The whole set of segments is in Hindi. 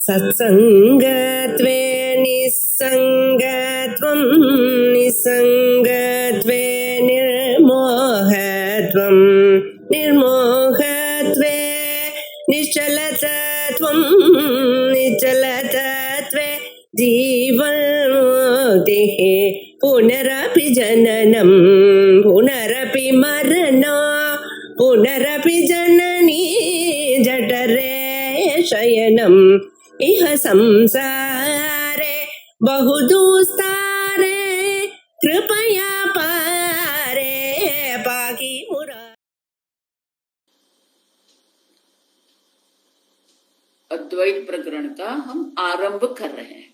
सत्संगत्वे निस्संगत्वं निस्संगत्वे निर्मोहत्वं निर्मोहत्वे निश्चलतत्वं निश्चलतत्वे जीवन्मुक्तिः पुनरपि जननं पुनरपि मरणं पुनरपि जननी जठरे शयनम् इह संसारे बहुदुस्तारे कृपया पारे पाहि मुरा। अद्वैत प्रकरण का हम आरंभ कर रहे हैं।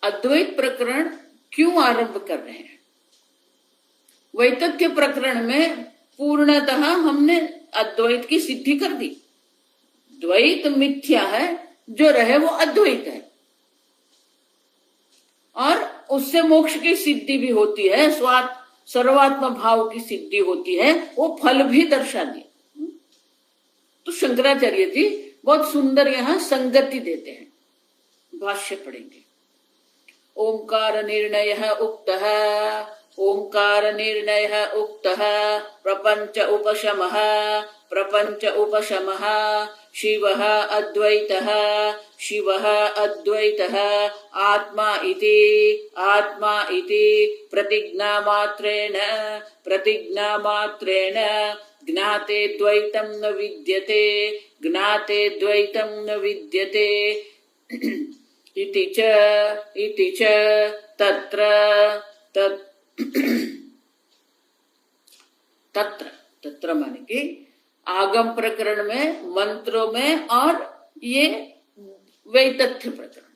अद्वैत प्रकरण क्यों आरंभ कर रहे हैं? वैतथ्य प्रकरण में पूर्णतः हमने अद्वैत की सिद्धि कर दी। द्वैत मिथ्या है, जो रहे वो अद्वैत है, और उससे मोक्ष की सिद्धि भी होती है, सर्वात्म भाव की सिद्धि होती है, वो फल भी दर्शा दिए। तो शंकराचार्य जी बहुत सुंदर यहाँ संगति देते हैं। भाष्य पढ़ेंगे। ओंकार निर्णय उक्तः ओंकार निर्णय उक्तः प्रपंच उपशमः शिवः अद्वैतः आत्मा इति प्रतिज्ञामात्रेण ज्ञाते द्वैतं न विद्यते इति च तत्र माने कि आगम प्रकरण में, मंत्रों में, और ये वैतथ्य प्रकरण।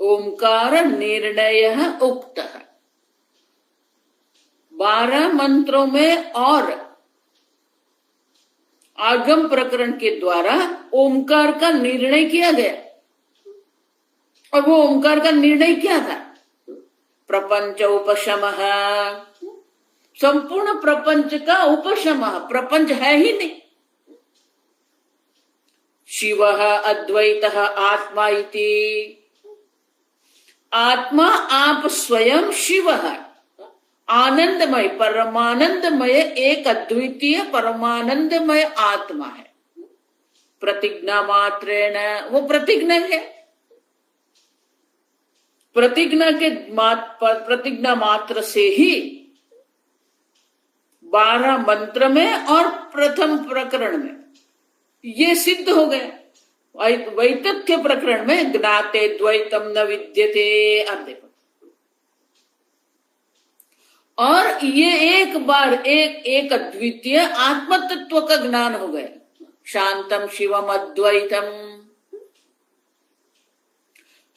ओंकार निर्णय उक्तः 12 मंत्रों में और आगम प्रकरण के द्वारा ओंकार का निर्णय किया गया। और वो ओंकार का निर्णय क्या था? प्रपंच उपशमः, संपूर्ण प्रपंच का उपशमः, प्रपंच है ही नहीं। शिवः अद्वैतः आत्मा इति, आत्मा आप स्वयं शिव है, आनंदमय परमानंदमय एक अद्वितीय परमानंदमय आत्मा है। प्रतिज्ञा मात्रेण, वो प्रतिज्ञा है। प्रतिज्ञा मात्र से ही 12 मंत्र में और प्रथम प्रकरण में ये सिद्ध हो गए। वैतथ्य प्रकरण में ज्ञाते द्वैतम न विद्यते, आप देखो। और ये एक बार एक अद्वितीय आत्म तत्व का ज्ञान हो गया। शांतम शिवम अद्वैतम,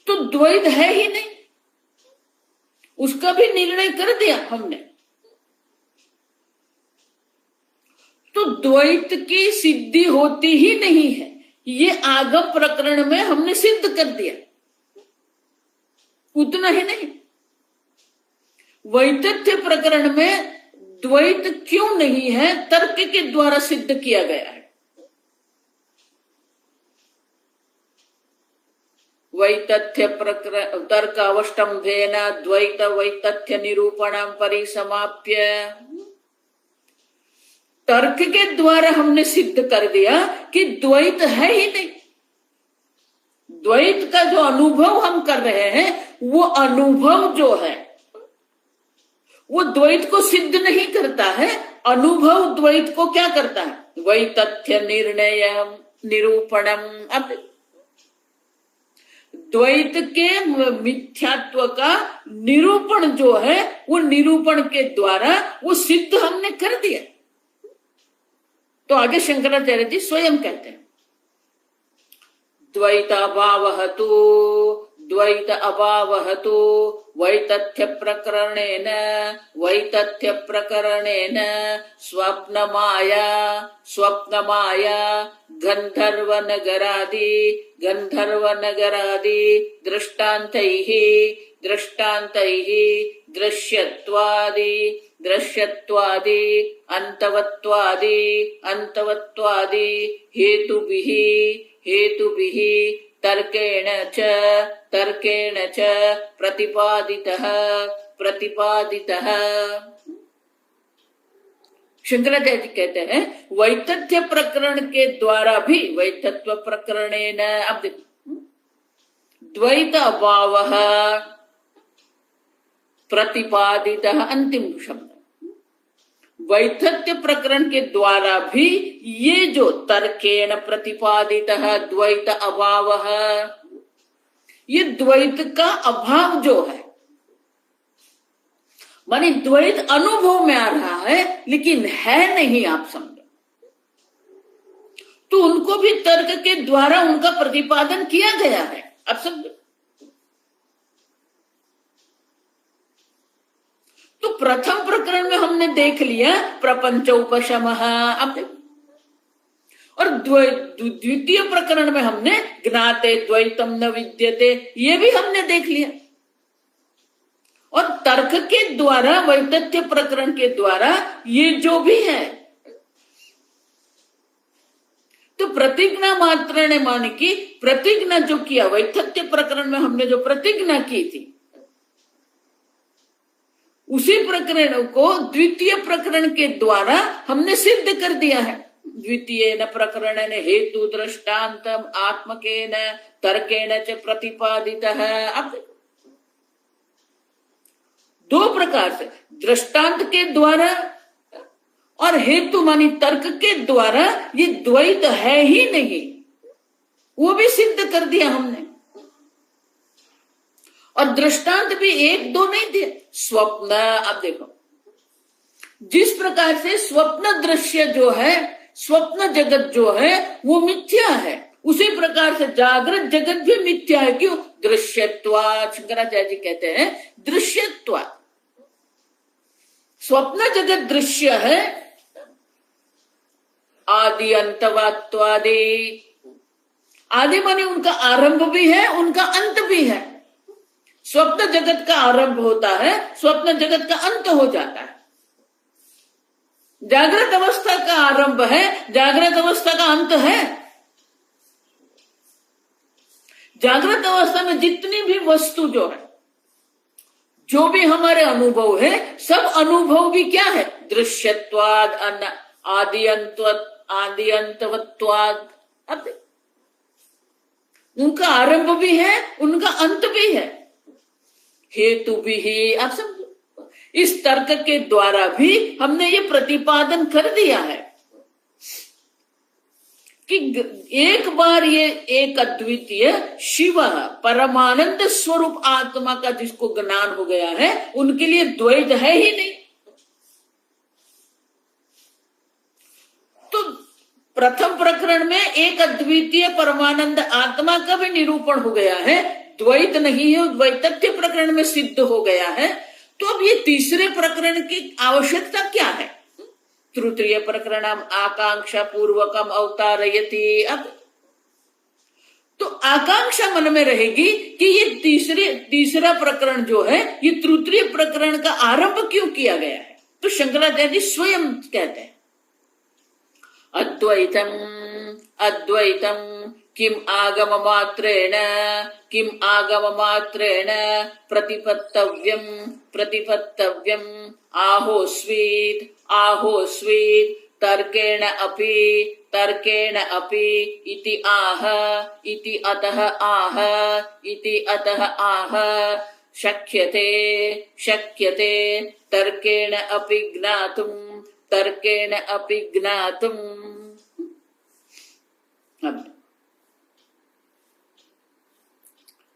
तो द्वैत है ही नहीं, उसका भी निर्णय कर दिया हमने। तो द्वैत की सिद्धि होती ही नहीं है, ये आगम प्रकरण में हमने सिद्ध कर दिया। उतना ही नहीं, वैतथ्य प्रकरण में द्वैत क्यों नहीं है, तर्क के द्वारा सिद्ध किया गया है। वैतथ्य प्रकरण तर्क अवष्टम्भेन द्वैत वैतथ्य निरूपणं परिसमाप्य, तर्क के द्वारा हमने सिद्ध कर दिया कि द्वैत है ही नहीं। द्वैत का जो अनुभव हम कर रहे हैं, वो अनुभव जो है वो द्वैत को सिद्ध नहीं करता है। अनुभव द्वैत को क्या करता है? वैतथ्य निर्णय निरूपणम। अब द्वैत के मिथ्यात्व का निरूपण जो है, वो निरूपण के द्वारा वो सिद्ध हमने कर दिया। तो आगे शंकराचार्य जी स्वयं कहते हैं, द्वैत अभावः तु वैतथ्य प्रकरणेन स्वप्नमाया गंधर्वनगरादि दृष्टान्तैः दृश्यत्वादि अंतवत्वादि अंतवत्वादि हेतुभिः तर्केण च प्रतिपादितः। शंकराचार्य जी कहते हैं वैतथ्य प्रकरण के द्वारा भी, वैतत्व प्रकरणेन, अब देखो, द्वैत अभावः प्रतिपादितः, अंतिम शब्द, वैतथ्य प्रकरण के द्वारा भी ये जो तर्केण प्रतिपादितः द्वैत अभावः, ये द्वैत का अभाव जो है, माने द्वैत अनुभव में आ रहा है लेकिन है नहीं, आप समझो, तो उनको भी तर्क के द्वारा उनका प्रतिपादन किया गया है, आप समझो। तो प्रथम प्रकरण में हमने देख लिया प्रपंच उपशमः, अब देखो, और द्वितीय प्रकरण में हमने ज्ञाते द्वैतम न विद्यते, ये भी हमने देख लिया। और तर्क के द्वारा, वैतथ्य प्रकरण के द्वारा ये जो भी है, तो प्रतिज्ञा मात्र ने मानी कि प्रतिज्ञा जो किया वैतथ्य प्रकरण में, हमने जो प्रतिज्ञा की थी उसी प्रकरण को द्वितीय प्रकरण के द्वारा हमने सिद्ध कर दिया है। द्वितीय न प्रकरण हेतु दृष्टान्तम आत्मकेन तर्केण च प्रतिपादितः। अब दो प्रकार से, दृष्टांत के द्वारा और हेतु मानी तर्क के द्वारा, ये द्वैत है ही नहीं, वो भी सिद्ध कर दिया हमने। और दृष्टांत भी एक दो नहीं दिए, स्वप्न, अब देखो, जिस प्रकार से स्वप्न दृश्य जो है, स्वप्न जगत जो है वो मिथ्या है, उसी प्रकार से जागृत जगत भी मिथ्या है। क्यों? दृश्यत्वात्, शंकराचार्य जी कहते हैं दृश्यत्वात्। स्वप्न जगत दृश्य है, आदि अंतवात्वादि, आदि माने उनका आरंभ भी है, उनका अंत भी है। स्वप्न जगत का आरंभ होता है, स्वप्न जगत का अंत हो जाता है। जागृत अवस्था का आरंभ है, जागृत अवस्था का अंत है। जागृत अवस्था में जितनी भी वस्तु जो है, जो भी हमारे अनुभव है, सब अनुभव भी क्या है? दृश्यत्वाद, आदि अंतवत्वाद। अब उनका आरंभ भी है, उनका अंत भी है। हेतु भी है, आप समझो, इस तर्क के द्वारा भी हमने ये प्रतिपादन कर दिया है कि एक बार ये एक अद्वितीय शिव परमानंद स्वरूप आत्मा का जिसको ज्ञान हो गया है, उनके लिए द्वैत है ही नहीं। तो प्रथम प्रकरण में एक अद्वितीय परमानंद आत्मा का भी निरूपण हो गया है, द्वैत नहीं है, द्वैतथ्य प्रकरण में सिद्ध हो गया है। तो अब ये तीसरे प्रकरण की आवश्यकता क्या है? तृतीय प्रकरण आकांक्षा पूर्वकम अवतारयति। अब तो आकांक्षा मन में रहेगी कि ये तीसरा प्रकरण जो है, ये तृतीय प्रकरण का आरंभ क्यों किया गया है? तो शंकराचार्य जी स्वयं कहते हैं अद्वैतम किम आगम मात्रेण प्रतिपत्तव्यम आहोस्वीत तर्केण अपि इति अतः आह शक्यते तर्केण अपि ज्ञातुम्।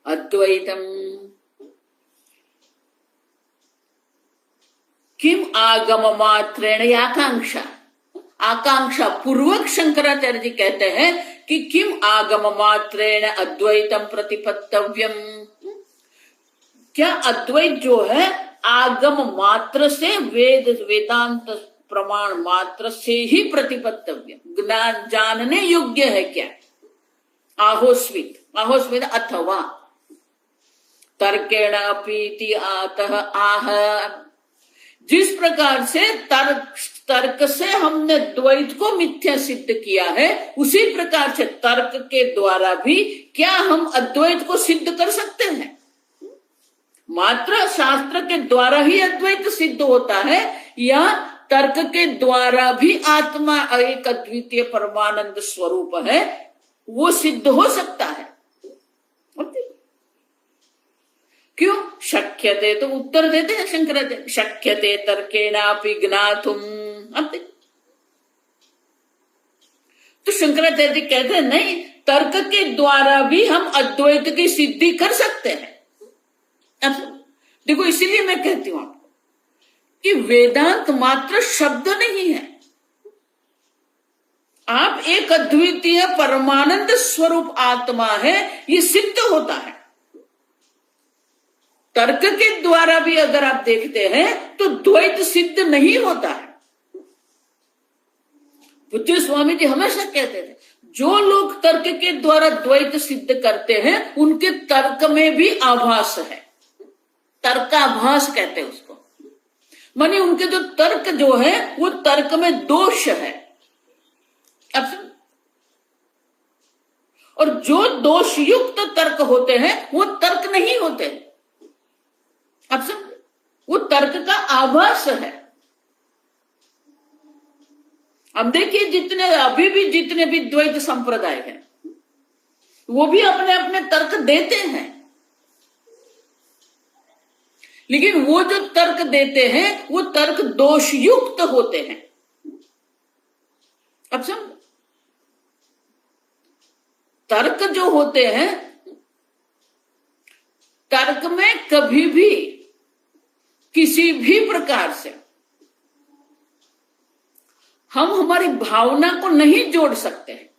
अद्वैतम किम आगम मात्रेण, आकांक्षा पूर्वक शंकराचार्य जी कहते हैं कि किम आगम मात्रेण अद्वैतम प्रतिपत्तव्यम, क्या अद्वैत जो है आगम मात्र से, वेदांत प्रमाण मात्र से ही प्रतिपत्तव्य, ज्ञान जानने योग्य है क्या? आहोस्वित अथवा तर्केण अपीति आतः आह, जिस प्रकार से तर्क से हमने द्वैत को मिथ्या सिद्ध किया है, उसी प्रकार से तर्क के द्वारा भी क्या हम अद्वैत को सिद्ध कर सकते हैं? मात्र शास्त्र के द्वारा ही अद्वैत सिद्ध होता है, या तर्क के द्वारा भी आत्मा एक अद्वितीय परमानंद स्वरूप है, वो सिद्ध हो सकता है? क्यों? शक्यते, तो उत्तर देते हैं शंकराचार्य, शक्यते तर्केणापि ज्ञातुम। तो शंकराचार्य जी कहते हैं नहीं, तर्क के द्वारा भी हम अद्वैत की सिद्धि कर सकते हैं। अब देखो, इसीलिए मैं कहती हूं आपको कि वेदांत मात्र शब्द नहीं है, आप एक अद्वितीय परमानंद स्वरूप आत्मा है, ये सिद्ध होता है। तर्क के द्वारा भी अगर आप देखते हैं तो द्वैत सिद्ध नहीं होता है। पूज्य स्वामी जी हमेशा कहते थे, जो लोग तर्क के द्वारा द्वैत सिद्ध करते हैं उनके तर्क में भी आभास है, तर्काभास कहते हैं उसको। माने उनके जो तर्क जो है वो तर्क में दोष है। अब और जो दोष युक्त तर्क होते हैं वो तर्क नहीं होते। अब समझ, वो तर्क का आभास है। अब देखिए, जितने अभी भी जितने भी द्वैत संप्रदाय हैं वो भी अपने अपने तर्क देते हैं, लेकिन वो जो तर्क देते हैं वो तर्क दोषयुक्त होते हैं। अब समझ, तर्क जो होते हैं, तर्क में कभी भी किसी भी प्रकार से हम हमारी भावना को नहीं जोड़ सकते हैं।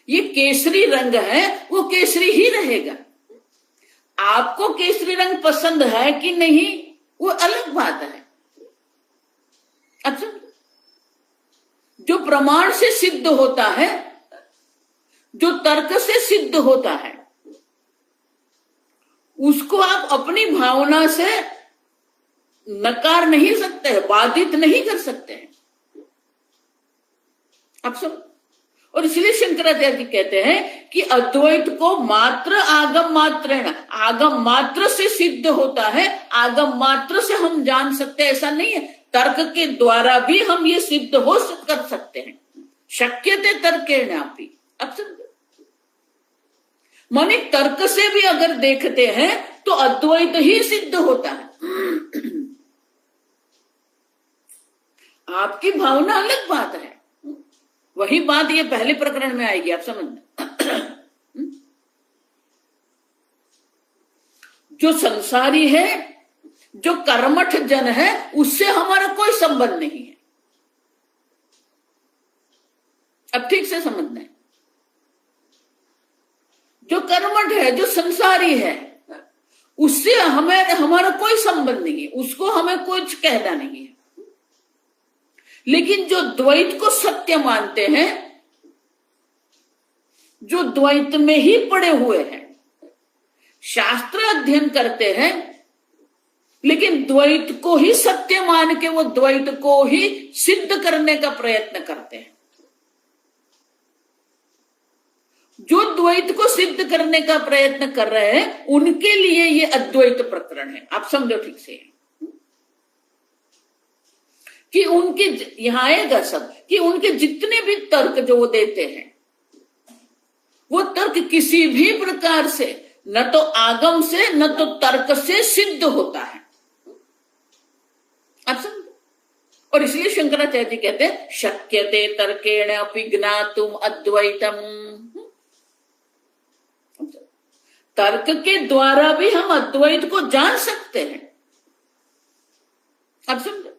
ये केसरी रंग है, वो केसरी ही रहेगा। आपको केसरी रंग पसंद है कि नहीं वो अलग बात है। अच्छा, जो प्रमाण से सिद्ध होता है, जो तर्क से सिद्ध होता है, उसको आप अपनी भावना से नकार नहीं सकते हैं, बाधित नहीं कर सकते हैं। आप सब, और इसलिए शंकराचार्य जी कहते हैं कि अद्वैत को मात्र आगम मात्रेण, आगम मात्र से सिद्ध होता है, आगम मात्र से हम जान सकते हैं, ऐसा नहीं है। तर्क के द्वारा भी हम ये सिद्ध हो कर सकते हैं। शक्यते तर्केणापि। अब समझो, माने तर्क से भी अगर देखते हैं तो अद्वैत ही सिद्ध होता है। आपकी भावना अलग बात है, वही बात ये पहले प्रकरण में आएगी, आप समझना। जो संसारी है, जो कर्मठ जन है, उससे हमारा कोई संबंध नहीं है। अब ठीक से समझना है, जो कर्मठ है, जो संसारी है, उससे हमें हमारा कोई संबंध नहीं है, उसको हमें कुछ कहना नहीं है। लेकिन जो द्वैत को सत्य मानते हैं, जो द्वैत में ही पड़े हुए हैं, शास्त्र अध्ययन करते हैं, लेकिन द्वैत को ही सत्य मान के वो द्वैत को ही सिद्ध करने का प्रयत्न करते हैं। जो द्वैत को सिद्ध करने का प्रयत्न कर रहे हैं, उनके लिए ये अद्वैत प्रकरण है। आप समझो ठीक से कि उनके, यहां आएगा सब, कि उनके जितने भी तर्क जो वो देते हैं, वो तर्क किसी भी प्रकार से न तो आगम से न तो तर्क से सिद्ध होता है। आप समझो, और इसलिए शंकराचार्य जी कहते हैं शक्यते तर्केण अपि ज्ञातुम अद्वैतम। तर्क के द्वारा भी हम अद्वैत को जान सकते हैं। अब समझो,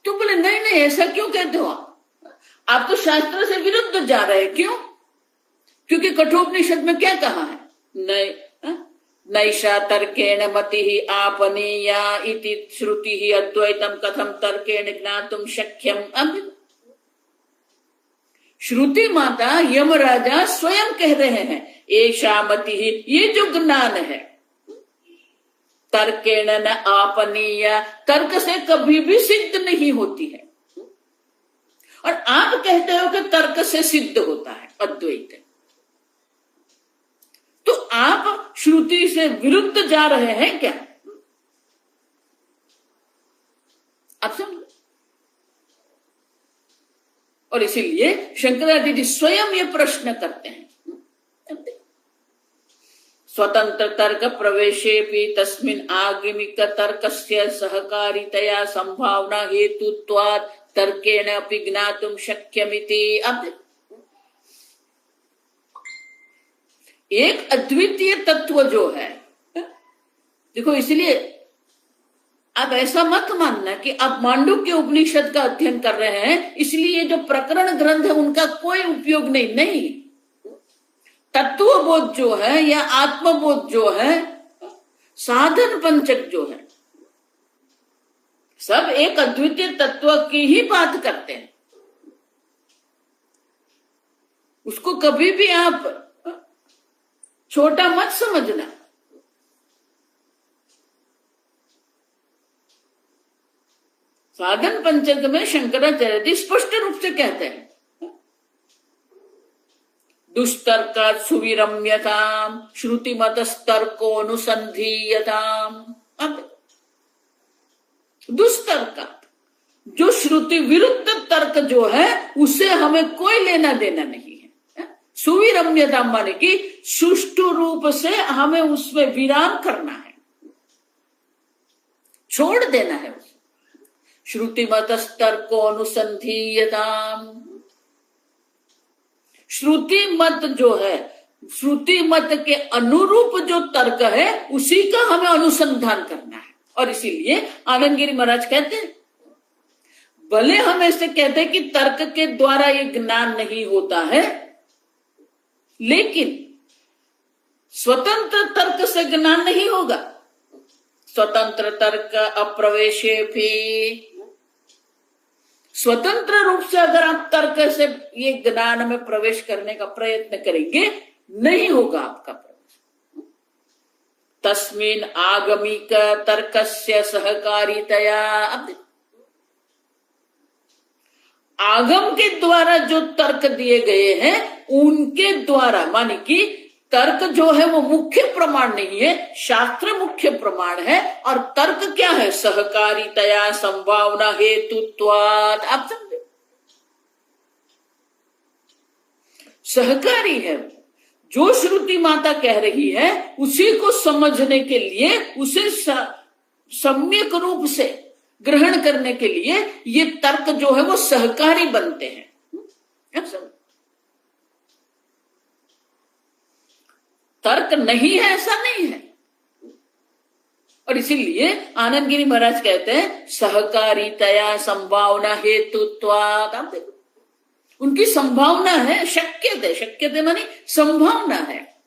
तो बोले नहीं नहीं, ऐसा क्यों कहते हो आप तो शास्त्र से विरुद्ध जा रहे हैं। क्यों? क्योंकि कठोपनिषद में क्या कहा है, नैषा तर्केण मति आपनीया इति श्रुति अद्वैतम कथम तर्केण ज्ञातुम शक्यम। अब श्रुति माता यमराजा स्वयं कह रहे हैं, एषा मति, ये जो ज्ञान है, तर्केण न आपनीय, तर्क से कभी भी सिद्ध नहीं होती है। और आप कहते हो कि तर्क से सिद्ध होता है अद्वैत, तो आप श्रुति से विरुद्ध जा रहे हैं क्या? आप समझ। और इसीलिए शंकराचार्य जी स्वयं ये प्रश्न करते हैं, स्वतंत्र तर्क प्रवेशेपि तस्मिन् आगमिक तर्कस्य सहकारितया संभावना हेतुत्वात् तर्केण अपि ज्ञातुं शक्यमिति। अब एक अद्वितीय तत्व जो है, देखो इसलिए आप ऐसा मत मानना कि आप मांडुक्य उपनिषद का अध्ययन कर रहे हैं इसलिए जो प्रकरण ग्रंथ है उनका कोई उपयोग नहीं। तत्वबोध जो है या आत्मबोध जो है, साधन पंचक जो है, सब एक अद्वितीय तत्व की ही बात करते हैं। उसको कभी भी आप छोटा मत समझना। साधन पंचक में शंकराचार्य जी स्पष्ट रूप से कहते हैं, दुष्तर्कात् सुविरम्यताम् श्रुतिमतस्तर्कोऽनुसन्धीयताम्। अब दुष्तर्कात्, जो श्रुति विरुद्ध तर्क जो है उसे हमें कोई लेना देना नहीं है। सुविरम्यता माने कि सुष्ठु रूप से हमें उसमें विराम करना है, छोड़ देना है उसे। श्रुतिमतस्तर्कोऽनुसन्धीयताम्, श्रुति मत जो है, श्रुति मत के अनुरूप जो तर्क है उसी का हमें अनुसंधान करना है। और इसीलिए आनंद गिरी महाराज कहते हैं, भले हम ऐसे कहते हैं कि तर्क के द्वारा ये ज्ञान नहीं होता है, लेकिन स्वतंत्र तर्क से ज्ञान नहीं होगा। स्वतंत्र तर्क अप्रवेशे भी, स्वतंत्र रूप से अगर आप तर्क से ये ज्ञान में प्रवेश करने का प्रयत्न करेंगे, नहीं होगा आपका प्रवेश। तस्मिन् आगमिक तर्कस्य सहकारितया, आगम के द्वारा जो तर्क दिए गए हैं उनके द्वारा, माने कि तर्क जो है वो मुख्य प्रमाण नहीं है, शास्त्र मुख्य प्रमाण है। और तर्क क्या है? सहकारितया संभावना हेतुत्वात्। आप समझे, सहकारी है। जो श्रुति माता कह रही है उसी को समझने के लिए, उसे सम्यक रूप से ग्रहण करने के लिए ये तर्क जो है वो सहकारी बनते हैं। आप समझे, तर्क नहीं है ऐसा नहीं है। और इसीलिए आनंद गिरी महाराज कहते हैं सहकारितया संभावना हेतुत्वात्। आप देखो, उनकी संभावना है, शक्यते मानी संभावना है,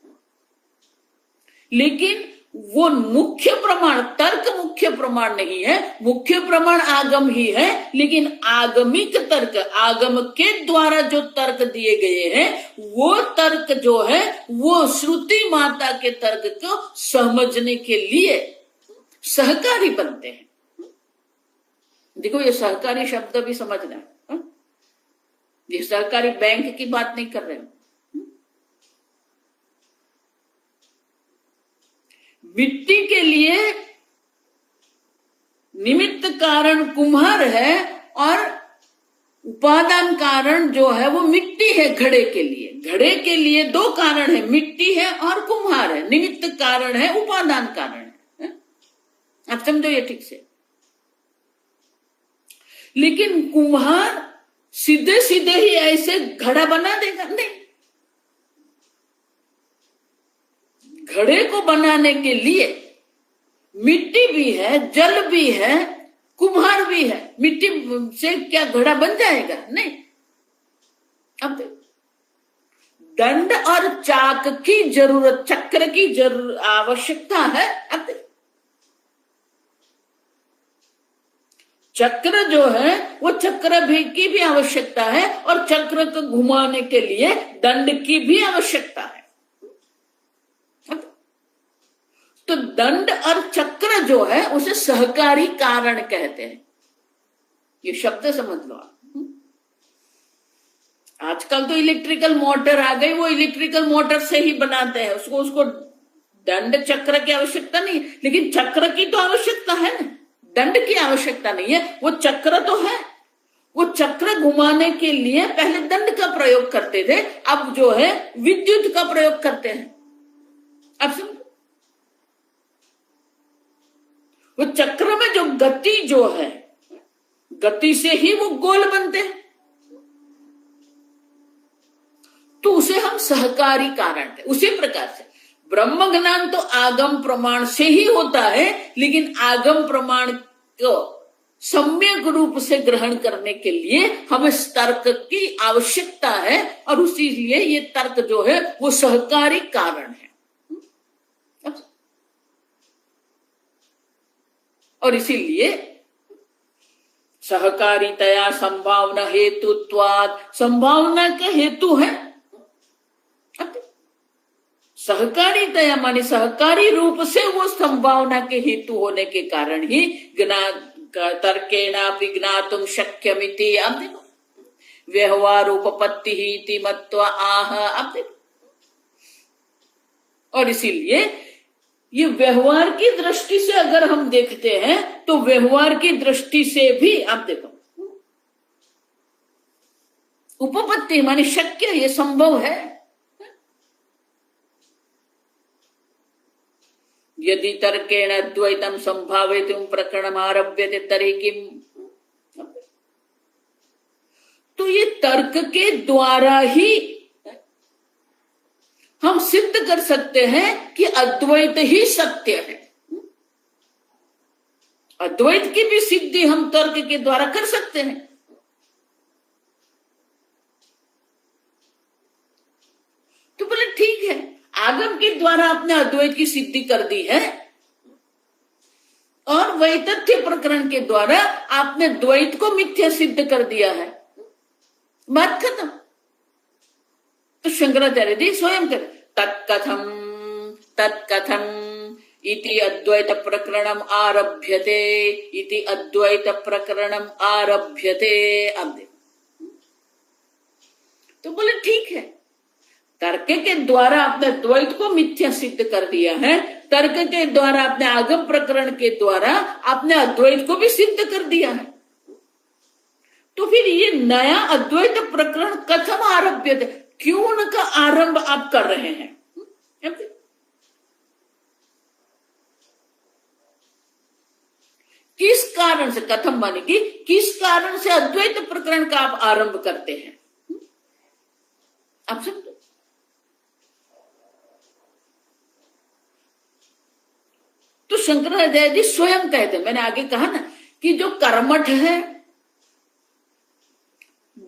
लेकिन वो मुख्य प्रमाण, तर्क मुख्य प्रमाण नहीं है। मुख्य प्रमाण आगम ही है, लेकिन आगमिक तर्क, आगम के द्वारा जो तर्क दिए गए हैं वो तर्क जो है वो श्रुति माता के तर्क को समझने के लिए सहकारी बनते हैं। देखो, ये सहकारी शब्द भी समझना है। ये सहकारी बैंक की बात नहीं कर रहे हैं। मिट्टी के लिए निमित्त कारण कुम्हार है और उपादान कारण जो है वो मिट्टी है। घड़े के लिए दो कारण है, मिट्टी है और कुम्हार है। निमित्त कारण है, उपादान कारण है। आप समझो ये ठीक से। लेकिन कुम्हार सीधे सीधे ही ऐसे घड़ा बना देगा? नहीं। घड़े को बनाने के लिए मिट्टी भी है, जल भी है, कुम्हार भी है। मिट्टी से क्या घड़ा बन जाएगा? नहीं। अब दंड और चाक की जरूरत, चक्र की आवश्यकता है। अब चक्र जो है वो चक्र भी की भी आवश्यकता है और चक्र को घुमाने के लिए दंड की भी आवश्यकता है। तो दंड और चक्र जो है उसे सहकारी कारण कहते हैं। ये शब्द समझ लो आप। आजकल तो इलेक्ट्रिकल मोटर आ गई, वो इलेक्ट्रिकल मोटर से ही बनाते हैं उसको। उसको दंड चक्र की आवश्यकता नहीं, लेकिन चक्र की तो आवश्यकता है ना, दंड की आवश्यकता नहीं है। वो चक्र तो है, वो चक्र घुमाने के लिए पहले दंड का प्रयोग करते थे, अब जो है विद्युत का प्रयोग करते हैं। अब समझो, वो चक्र में जो गति जो है, गति से ही वो गोल बनते हैं, तो उसे हम सहकारी कारण थे। उसी प्रकार से ब्रह्म ज्ञान तो आगम प्रमाण से ही होता है, लेकिन आगम प्रमाण को सम्यक रूप से ग्रहण करने के लिए हमें तर्क की आवश्यकता है, और उसी लिए ये तर्क जो है वो सहकारी कारण है। और इसीलिए सहकारितया संभावना हेतुत्वात्, संभावना के हेतु है सहकारितया, मानी सहकारी रूप से वो संभावना के हेतु होने के कारण ही तर्केणापि ज्ञातुम शक्यमिति। अब देखो व्यवहार उपपत्ति ही मत्वा आह। अब देखो, और इसीलिए ये व्यवहार की दृष्टि से अगर हम देखते हैं तो व्यवहार की दृष्टि से भी आप देखो उपपत्ति मानी शक्य, ये संभव है। यदि तर्केण द्वैतम संभावितुम प्रकरणम आरभ्यते तर्हि किम। तो ये तर्क के द्वारा ही हम सिद्ध कर सकते हैं कि अद्वैत ही सत्य है। अद्वैत की भी सिद्धि हम तर्क के द्वारा कर सकते हैं। तो बोले ठीक है, आगम के द्वारा आपने अद्वैत की सिद्धि कर दी है, और वैतथ्य प्रकरण के द्वारा आपने द्वैत को मिथ्या सिद्ध कर दिया है, बात खत्म। तो शंकराचार्य जी स्वयं कर तत्कथम तत्कथम इति अद्वैत प्रकरणम आरभ्यते, इति अद्वैत प्रकरणम आरभ्यते। अब देखो, तो बोले ठीक है, तर्क के द्वारा आपने द्वैत को मिथ्या सिद्ध कर दिया है, तर्क के द्वारा आपने आगम प्रकरण के द्वारा आपने अद्वैत को भी सिद्ध कर दिया है। तो फिर ये नया अद्वैत प्रकरण कथम आरभ्य थे, क्यों उनका आरंभ आप कर रहे हैं? किस कारण से, कथम माने कि किस कारण से अद्वैत प्रकरण का आप आरंभ करते हैं? आप समझो, तो शंकराचार्य जी स्वयं कहते, मैंने आगे कहा ना कि जो कर्मठ है,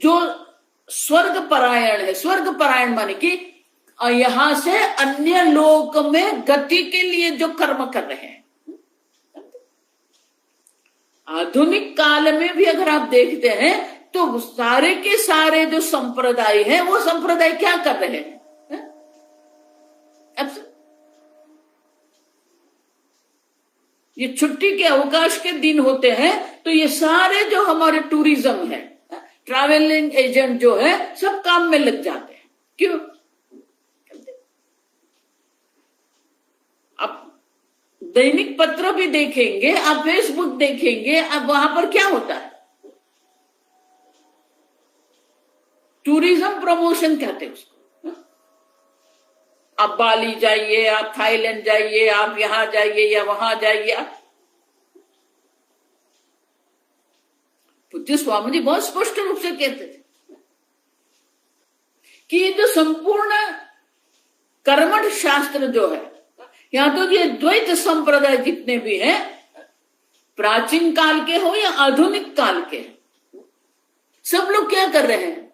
जो स्वर्ग परायण है, स्वर्ग परायण माने कि यहां से अन्य लोक में गति के लिए जो कर्म कर रहे हैं। आधुनिक काल में भी अगर आप देखते हैं तो सारे के सारे जो संप्रदाय है, वो संप्रदाय क्या कर रहे हैं? अब ये छुट्टी के अवकाश के दिन होते हैं तो ये सारे जो हमारे टूरिज्म है, ट्रैवलिंग एजेंट जो है, सब काम में लग जाते हैं। क्यों? आप दैनिक पत्र भी देखेंगे, आप फेसबुक देखेंगे, अब वहां पर क्या होता है? टूरिज्म प्रमोशन कहते हैं उसको। आप बाली जाइए, आप थाईलैंड जाइए, आप यहां जाइए या वहां जाइए। पूज्य स्वामी जी बहुत स्पष्ट रूप से कहते थे कि ये जो संपूर्ण कर्मठ शास्त्र जो है, यहां तो ये द्वैत संप्रदाय जितने भी हैं, प्राचीन काल के हो या आधुनिक काल के, सब लोग क्या कर रहे हैं?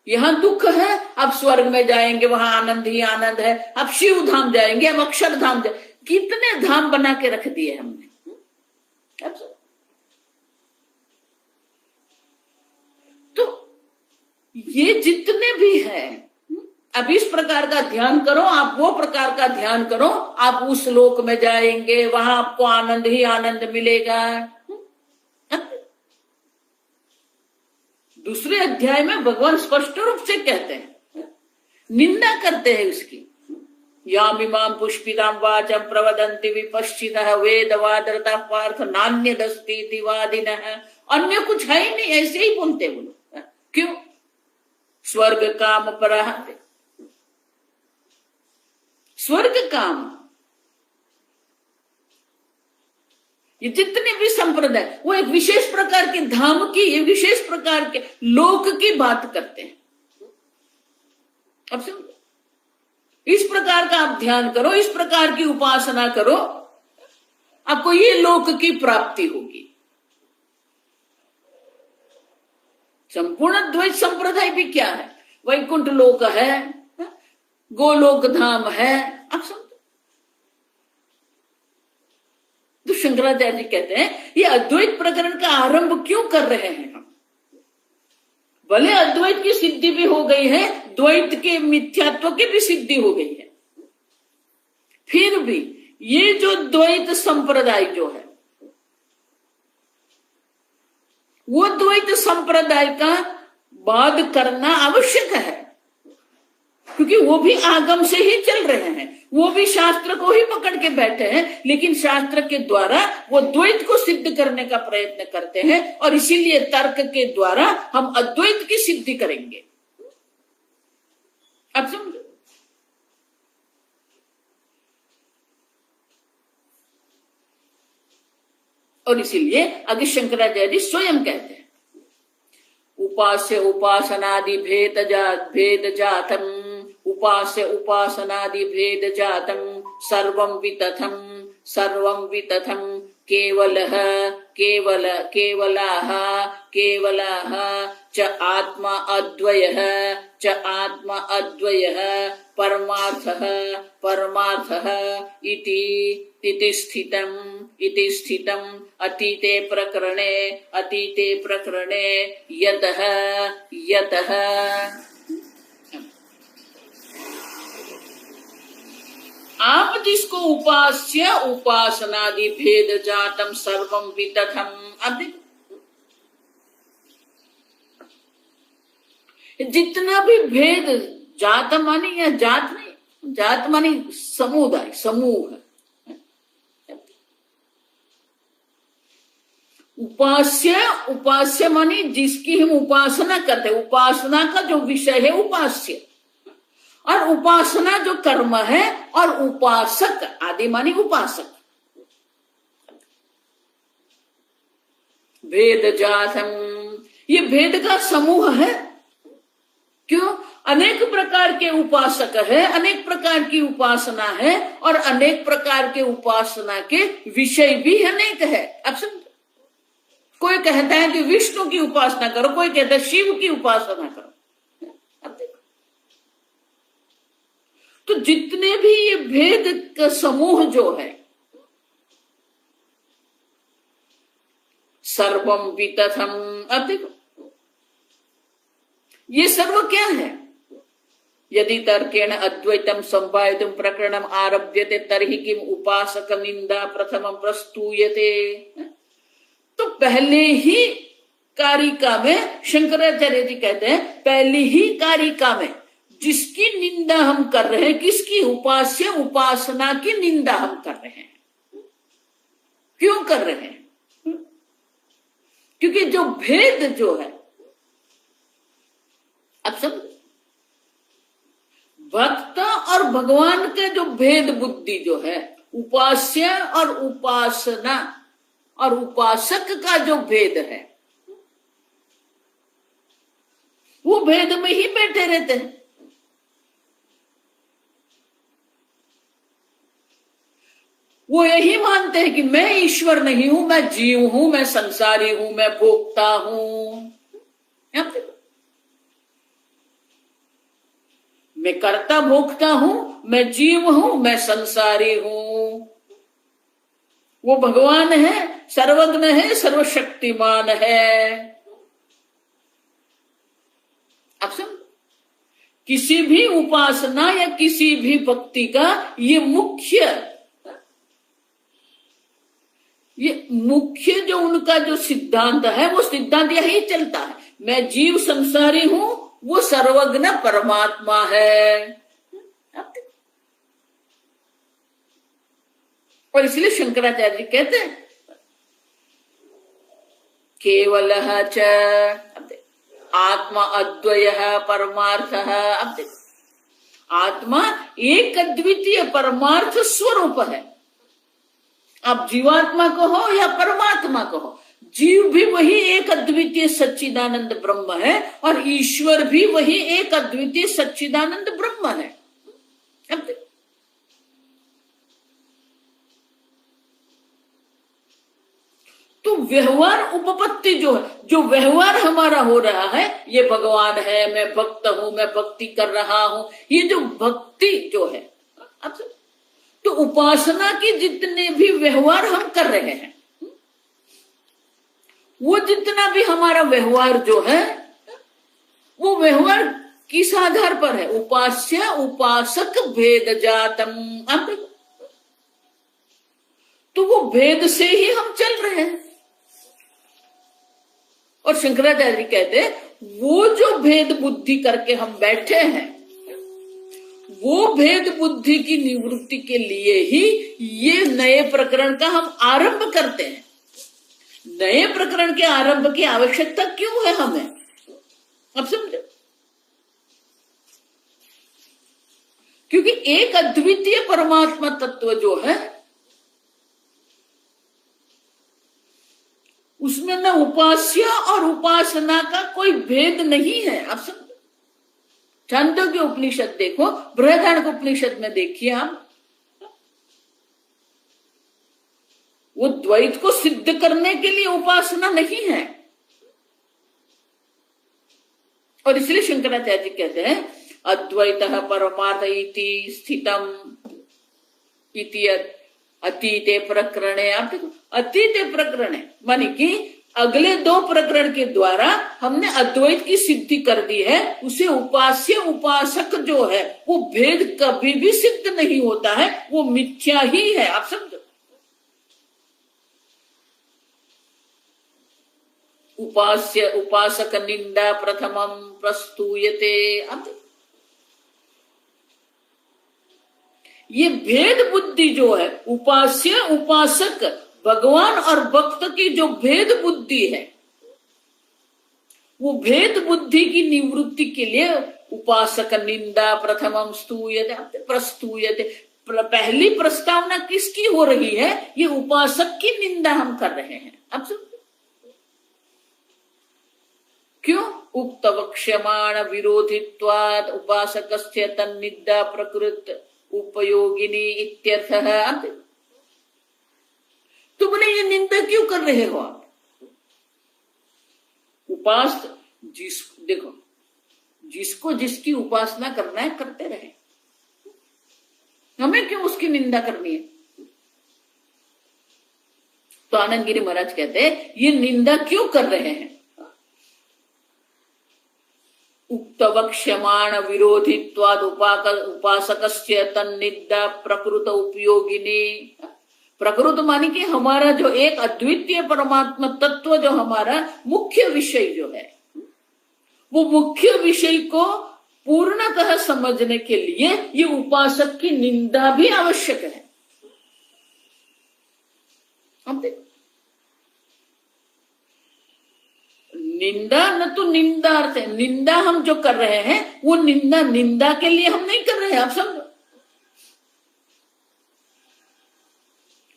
यहां दुख है, अब स्वर्ग में जाएंगे, वहां आनंद ही आनंद है। अब शिव धाम जाएंगे, अब अक्षर धाम जाएंगे। कितने धाम बना के रख दिए हमने। तो ये जितने भी हैं, अब इस प्रकार का ध्यान करो, आप वो प्रकार का ध्यान करो, आप उस लोक में जाएंगे, वहां आपको आनंद ही आनंद मिलेगा। दूसरे अध्याय में भगवान स्पष्ट रूप से कहते हैं, निंदा करते हैं उसकी। यामिमां पुष्पितां वाचं प्रवदन्ति विपश्चितः वेदवादरता पार्थ नान्यदस्तीति वादिनः। अन्य कुछ है ही नहीं, ऐसे ही बोलते वो लोग। क्यों? स्वर्ग काम पराहते, स्वर्ग काम। ये जितने भी संप्रदाय वो एक विशेष प्रकार के धाम की, ये विशेष प्रकार के लोक की बात करते हैं। अब समझो, इस प्रकार का आप ध्यान करो, इस प्रकार की उपासना करो, आपको ये लोक की प्राप्ति होगी। संपूर्ण द्वैत संप्रदाय भी क्या है? वैकुंठ लोक है, गोलोक धाम है। आप समझो, तो शंकराचार्य जी कहते हैं ये अद्वैत प्रकरण का आरंभ क्यों कर रहे हैं हम? भले अद्वैत की सिद्धि भी हो गई है, द्वैत के मिथ्यात्व की भी सिद्धि हो गई है, फिर भी ये जो द्वैत संप्रदाय जो है, वो द्वैत संप्रदाय का वाद करना आवश्यक है, क्योंकि वो भी आगम से ही चल रहे हैं, वो भी शास्त्र को ही पकड़ के बैठे हैं, लेकिन शास्त्र के द्वारा वो द्वैत को सिद्ध करने का प्रयत्न करते हैं, और इसीलिए तर्क के द्वारा हम अद्वैत की सिद्धि करेंगे। अब समझो, और इसीलिए आगे शंकराचार्य जी स्वयं कहते हैं, उपास्य उपासनादि भेद जातम, उपास्य उपासनादि भेद जातम, सर्वं वितथम केवलाः च आत्मा अद्वयः परमार्थः इति स्थितम् अतीते प्रकरणे यतः आप जिसको उपास्य उपासनादि भेद जातम सर्वम वितथम, अब देखो जितना भी भेद, जात मानी या जात नहीं, जात मानी समुदाय, समूह। उपास्य मानी जिसकी हम उपासना करते हैं, उपासना का जो विषय है उपास्य, और उपासना जो कर्म है, और उपासक आदि मानी उपासक। भेद जातम, ये भेद का समूह है। क्यों? अनेक प्रकार के उपासक है, अनेक प्रकार की उपासना है, और अनेक प्रकार के उपासना के विषय भी अनेक है। अब समझो, कोई कहता है कि विष्णु की उपासना करो, कोई कहता है शिव की उपासना करो। अब देखो, तो जितने भी ये भेद का समूह जो है, सर्वम वितथम, अब देखो ये सर्व क्या है? यदि तर्केण अद्वैतम संभावितुम प्रकरणम आरभ्यते तर्हि किम उपासक निंदा प्रथमम प्रस्तूयते। तो पहले ही कारिका में शंकराचार्य जी कहते हैं, पहली ही कारिका में जिसकी निंदा हम कर रहे हैं, किसकी? उपास्य उपासना की निंदा हम कर रहे हैं। क्यों कर रहे हैं? क्योंकि जो भेद जो है, अब सब भक्त और भगवान के जो भेद बुद्धि जो है, उपास्य और उपासना और उपासक का जो भेद है, वो भेद में ही बैठे रहते हैं। वो यही मानते हैं कि मैं ईश्वर नहीं हूं, मैं जीव हूं, मैं संसारी हूं, मैं भोक्ता हूं, मैं कर्ता भोक्ता हूं, मैं जीव हूं, मैं संसारी हूं। वो भगवान है, सर्वज्ञ है, सर्वशक्तिमान है। अब समझ, किसी भी उपासना या किसी भी भक्ति का ये मुख्य जो उनका जो सिद्धांत है, वो सिद्धांत यही चलता है, मैं जीव संसारी हूं, वो सर्वज्ञ परमात्मा है। और इसलिए शंकराचार्य जी कहते हैं केवल च आत्मा अद्वय परमार्थ। अब देखो, आत्मा एक अद्वितीय परमार्थ स्वरूप है। आप जीवात्मा कहो या परमात्मा कहो, जीव भी वही एक अद्वितीय सच्चिदानंद ब्रह्म है और ईश्वर भी वही एक अद्वितीय सच्चिदानंद ब्रह्म है। अब देखो, तो व्यवहार उपपत्ति जो है, जो व्यवहार हमारा हो रहा है, ये भगवान है, मैं भक्त हूं, मैं भक्ति कर रहा हूं, ये जो भक्ति जो है, तो उपासना के जितने भी व्यवहार हम कर रहे हैं, वो जितना भी हमारा व्यवहार जो है, वो व्यवहार किस आधार पर है? उपास्य उपासक भेद जातम। तो वो भेद से ही हम चल रहे हैं। और शंकराचार्य जी कहते हैं वो जो भेद बुद्धि करके हम बैठे हैं, वो भेद बुद्धि की निवृत्ति के लिए ही ये नए प्रकरण का हम आरंभ करते हैं। नए प्रकरण के आरंभ की आवश्यकता क्यों है हमें? अब समझो, क्योंकि एक अद्वितीय परमात्मा तत्व जो है, उसमें न उपास्य और उपासना का कोई भेद नहीं है। आप समझो, छांदोग्य उपनिषद देखो, बृहदारण्यक उपनिषद में देखिए आप, वो द्वैत को सिद्ध करने के लिए उपासना नहीं है। और इसलिए शंकराचार्य जी कहते हैं अद्वैत परमार्थ इति स्थितम इति अतीते प्रकरणे। आप देखो, अतीते प्रकरणे मानी कि अगले दो प्रकरण के द्वारा हमने अद्वैत की सिद्धि कर दी है। उसे उपास्य उपासक जो है, वो भेद कभी भी सिद्ध नहीं होता है, वो मिथ्या ही है। आप समझो, उपास्य उपासक निंदा प्रथमम प्रस्तूयते। अब ये भेद बुद्धि जो है, उपास्य उपासक भगवान और भक्त की जो भेद बुद्धि है, वो भेद बुद्धि की निवृत्ति के लिए उपासक निंदा प्रथमम स्तूयते प्रस्तूयते। पहली प्रस्तावना किसकी हो रही है? ये उपासक की निंदा हम कर रहे हैं। अब समझो क्यों? उक्त वक्ष्यमाण विरोधित्वाद उपासकस्य तन्निंदा प्रकृत उपयोगिनी इत्यर्थः। तो बोले ये निंदा क्यों कर रहे हो आप? देखो, जिसको जिसकी उपासना करना है करते रहे, हमें क्यों उसकी निंदा करनी है? तो आनंद गिरी महाराज कहते हैं ये निंदा क्यों कर रहे हैं? उक्त वक्ष्यमाण विरोधित्वाद उपासकस्य तन्निंदा प्रकृत उपयोगिनी। प्रकृत मानी कि हमारा जो एक अद्वितीय परमात्मा तत्व, जो हमारा मुख्य विषय जो है, वो मुख्य विषय को पूर्णतः समझने के लिए ये उपासक की निंदा भी आवश्यक है। हम देखो, निंदा न तो निंदा अर्थ है, निंदा हम जो कर रहे हैं वो निंदा के लिए हम नहीं कर रहे हैं। आप समझो,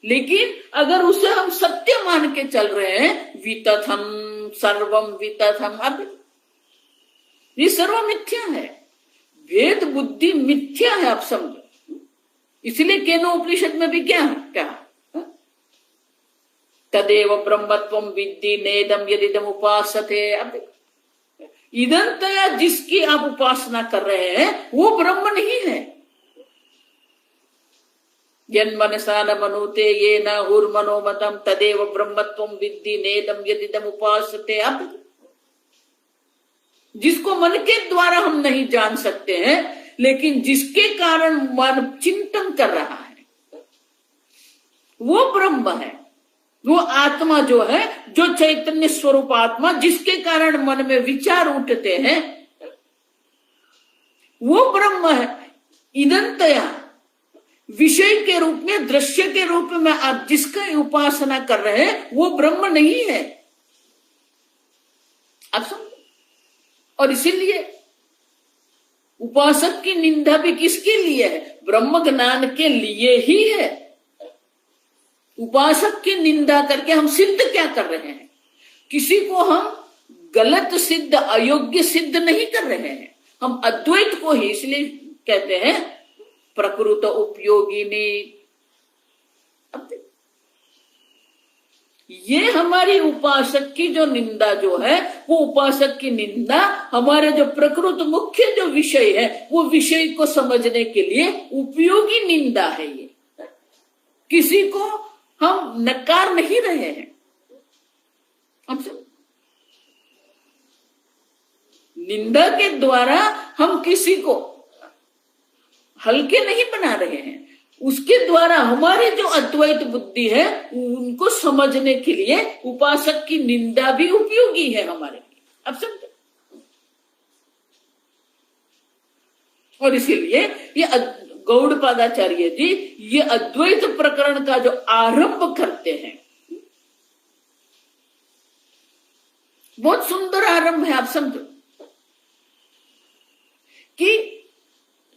लेकिन अगर उसे हम सत्य मान के चल रहे हैं, वितथम सर्वम वितथम, अब ये सर्व मिथ्या है, भेद बुद्धि मिथ्या है। आप समझो, इसलिए केनो उपनिषद में भी क्या कहा? तदेव ब्रह्मत्वं विद्धि नेदम यदिदम उपासते। अब देखो, इदंतया जिसकी आप उपासना कर रहे हैं वो ब्रह्म नहीं है। यन्मनसा न मनुते ये न हुर्मनोमतम तदेव ब्रह्मत्वं विद्धि नेदम यदिदम उपासते। अब जिसको मन के द्वारा हम नहीं जान सकते हैं, लेकिन जिसके कारण मन चिंतन कर रहा है, वो ब्रह्म है। वो आत्मा जो है, जो चैतन्य स्वरूप आत्मा, जिसके कारण मन में विचार उठते हैं, वो ब्रह्म है। इदंतया विषय के रूप में, दृश्य के रूप में आप जिसका उपासना कर रहे हैं, वो ब्रह्म नहीं है। आप समझो। और इसीलिए उपासक की निंदा भी किसके लिए है? ब्रह्म ज्ञान के लिए ही है। उपासक की निंदा करके हम सिद्ध क्या कर रहे हैं? किसी को हम गलत सिद्ध, अयोग्य सिद्ध नहीं कर रहे हैं। हम अद्वैत को ही इसलिए कहते हैं प्रकृत उपयोगिनी। ये हमारी उपासक की जो निंदा जो है, वो उपासक की निंदा हमारे जो प्रकृत मुख्य जो विषय है, वो विषय को समझने के लिए उपयोगी निंदा है। ये किसी को हम नकार नहीं रहे हैं। हम सब निंदा के द्वारा हम किसी को हल्के नहीं बना रहे हैं। उसके द्वारा हमारे जो अद्वैत बुद्धि है, उनको समझने के लिए उपासक की निंदा भी उपयोगी है हमारे लिए। अब समझो। और इसीलिए ये गौड़पादाचार्य जी ये अद्वैत प्रकरण का जो आरंभ करते हैं, बहुत सुंदर आरंभ है। आप समझो कि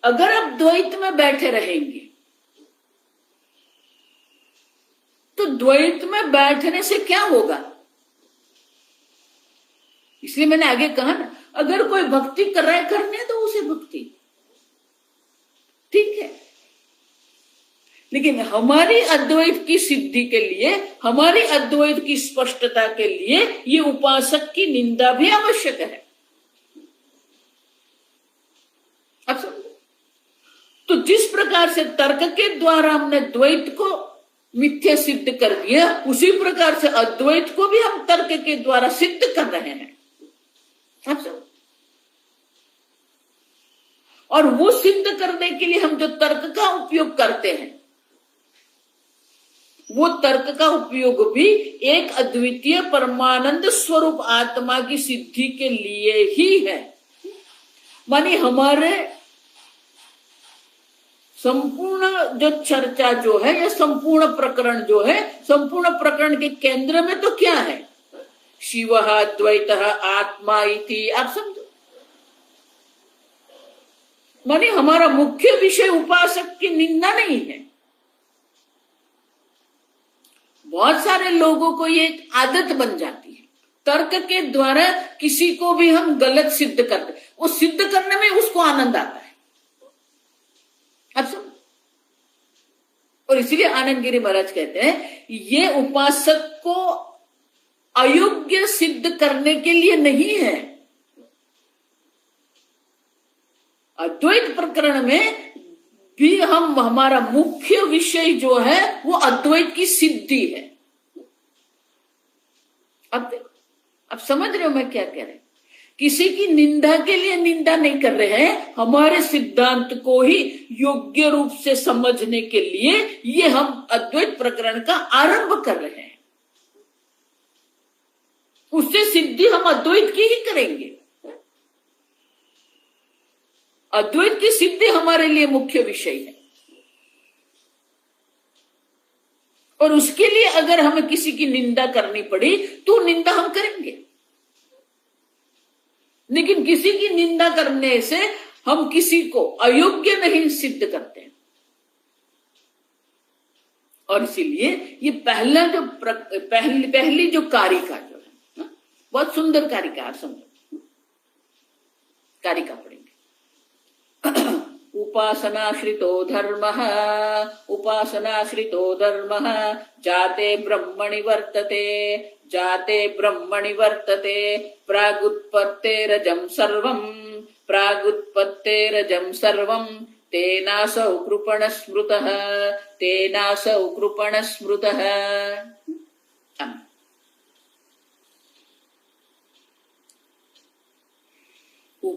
अगर आप द्वैत में बैठे रहेंगे, तो द्वैत में बैठने से क्या होगा? इसलिए मैंने आगे कहा ना, अगर कोई भक्ति कर रहा है, करने दो उसे भक्ति, ठीक है। लेकिन हमारी अद्वैत की सिद्धि के लिए, हमारी अद्वैत की स्पष्टता के लिए ये उपासक की निंदा भी आवश्यक है। अब समझो। तो जिस प्रकार से तर्क के द्वारा हमने द्वैत को मिथ्या सिद्ध कर दिया, उसी प्रकार से अद्वैत को भी हम तर्क के द्वारा सिद्ध कर रहे हैं। आप समझो। और वो सिद्ध करने के लिए हम जो तर्क का उपयोग करते हैं, वो तर्क का उपयोग भी एक अद्वितीय परमानंद स्वरूप आत्मा की सिद्धि के लिए ही है। मानी हमारे संपूर्ण जो चर्चा जो है, या संपूर्ण प्रकरण जो है, संपूर्ण प्रकरण के केंद्र में तो क्या है? शिव द्वैत आत्मा इति। आप समझो। माने हमारा मुख्य विषय उपासक की निंदा नहीं है। बहुत सारे लोगों को ये आदत बन जाती है, तर्क के द्वारा किसी को भी हम गलत सिद्ध करते, वो सिद्ध करने में उसको आनंद आता है। अब समझो। और इसीलिए आनंद गिरी महाराज कहते हैं, ये उपासक को अयोग्य सिद्ध करने के लिए नहीं है। अद्वैत प्रकरण में भी हम, हमारा मुख्य विषय जो है वो अद्वैत की सिद्धि है। अब समझ रहे हो मैं क्या कह रहे हैं? किसी की निंदा के लिए निंदा नहीं कर रहे हैं, हमारे सिद्धांत को ही योग्य रूप से समझने के लिए ये हम अद्वैत प्रकरण का आरंभ कर रहे हैं। उससे सिद्धि हम अद्वैत की ही करेंगे। अद्वैत की सिद्धि हमारे लिए मुख्य विषय है। और उसके लिए अगर हमें किसी की निंदा करनी पड़ी, तो निंदा हम करेंगे। लेकिन किसी की निंदा करने से हम किसी को अयोग्य नहीं सिद्ध करते। और इसीलिए ये पहला जो पहली जो कारिका जो है, बहुत सुंदर कारिका। आप समझो। कारिका पढ़ेंगे। उपासनाश्रितो धर्मः, उपासनाश्रितो धर्मः, जाते ब्रह्मणि वर्तते, जाते ब्रह्मणि वर्तते, प्रागुत्पत्तेरजं सर्वं, प्रागुत्पत्तेरजं सर्वं, तेनासौ कृपणः स्मृतः, तेनासौ कृपणः स्मृतः।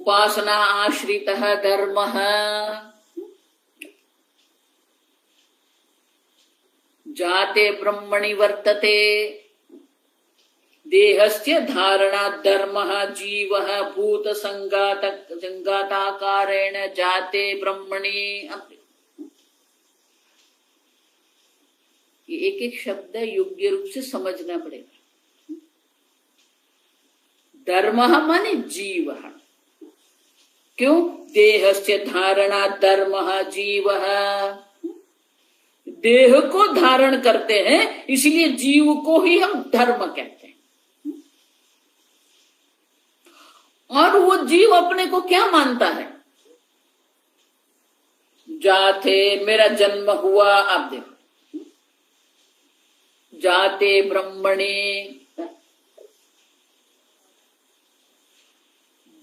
उपासना आश्रितः धर्मः जाते ब्रह्मणि वर्तते देहस्य धारणा धर्मः जीवः भूत संगाताकारेण जाते ब्रह्मणि। ये एक एक शब्द योग्य रूप से समझना पड़ेगा। धर्मः माने जीव, क्यों? देहस्य धारणा धर्मः जीवः, देह को धारण करते हैं इसलिए जीव को ही हम धर्म कहते हैं। और वो जीव अपने को क्या मानता है? जाते मेरा जन्म हुआ, आप देखो, जाते ब्रह्मणि,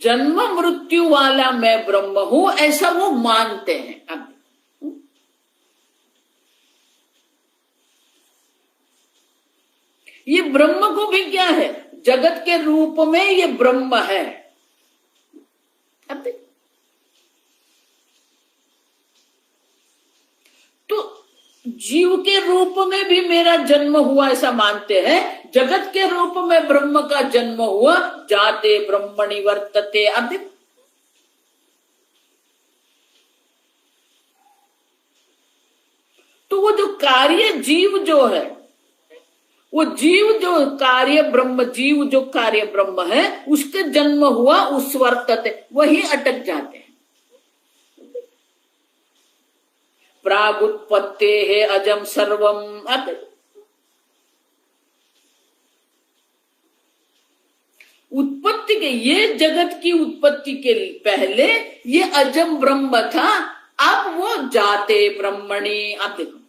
जन्म मृत्यु वाला मैं ब्रह्म हूं, ऐसा वो मानते हैं। अब ये ब्रह्म को भी क्या है? जगत के रूप में ये ब्रह्म है। अब देख, तो जीव के रूप में भी मेरा जन्म हुआ ऐसा मानते हैं, जगत के रूप में ब्रह्म का जन्म हुआ, जाते ब्रह्मणि वर्तते। अब देख, तो वो जो कार्य जीव जो है, वो जीव जो कार्य ब्रह्म, जीव जो कार्य ब्रह्म है, उसका जन्म हुआ, उस वर्तते, वही अटक जाते हैं। प्रागुत्पत्ते है अजम सर्वम। अब उत्पत्ति के, ये जगत की उत्पत्ति के पहले ये अजम ब्रह्म था, अब वो जाते ब्रह्मणि। अब देखो,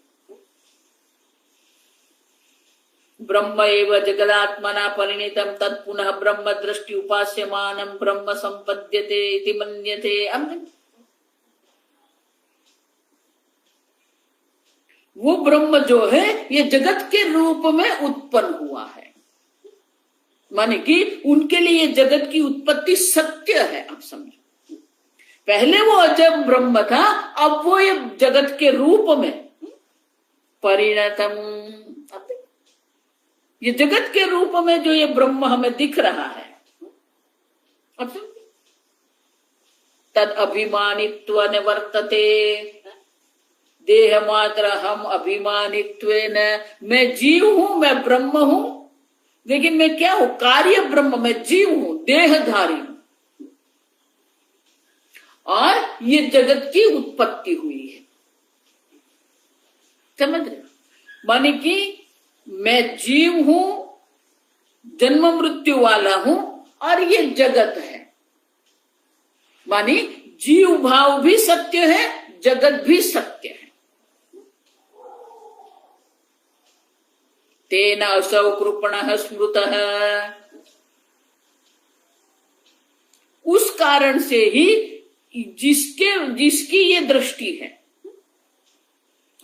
ब्रह्म एव जगदात्मना परिणीतम तत्पुनः ब्रह्म दृष्टि उपास्यमानम ब्रह्म संपद्यते इति मन्यते। वो ब्रह्म जो है ये जगत के रूप में उत्पन्न हुआ है, माने कि उनके लिए जगत की उत्पत्ति सत्य है। आप समझो, पहले वो अजम ब्रह्म था, अब वो ये जगत के रूप में परिणतम, ये जगत के रूप में जो ये ब्रह्म हमें दिख रहा है, अब तद अभिमानित्व निवर्तते, देह मात्र हम अभिमानित्व न, मैं जीव हूं, मैं ब्रह्म हूं, लेकिन मैं क्या हूं? कार्य ब्रह्म, मैं जीव हूं, देहधारी हूं, और ये जगत की उत्पत्ति हुई है। समझ रहे? माने कि मैं जीव हूं, जन्म मृत्यु वाला हूं, और ये जगत है, मानी जीव भाव भी सत्य है, जगत भी सत्य है। तेन असौ कृपणः स्मृतः, उस कारण से ही जिसकी ये दृष्टि है,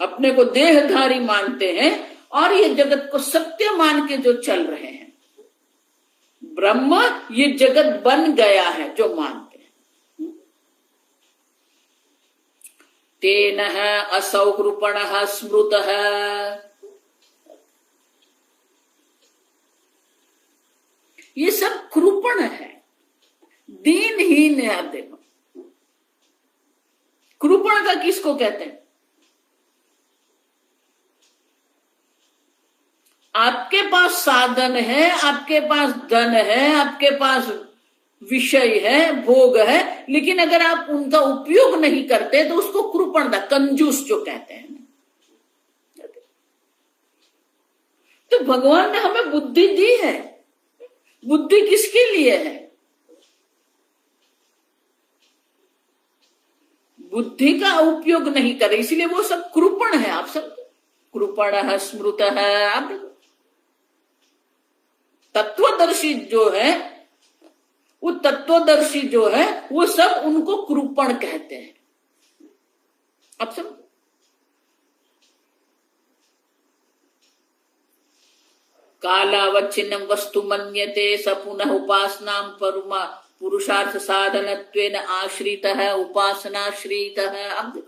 अपने को देहधारी मानते हैं और ये जगत को सत्य मान के जो चल रहे हैं, ब्रह्म ये जगत बन गया है जो मानते हैं। तेन असौ कृपणः स्मृतः, ये सब कृपण है, दीनहीन है। आप देखो, कृपण का किसको कहते हैं? आपके पास साधन है, आपके पास धन है, आपके पास विषय है, भोग है, लेकिन अगर आप उनका उपयोग नहीं करते तो उसको कृपणता, कंजूस जो कहते हैं। तो भगवान ने हमें बुद्धि दी है, बुद्धि किसके लिए है? बुद्धि का उपयोग नहीं करे, इसलिए वो सब कृपण है। आप सब कृपण स्मृत है। आप तत्वदर्शी जो है, वो तत्वदर्शी जो है, वो सब उनको कृपण कहते हैं। आप सब कालावच्छिन्नम वस्तु मन्यते स पुनः उपासनाम पुरुषार्थ साधनत्वेन आश्रितः उपासनाश्रितः। अब देखो,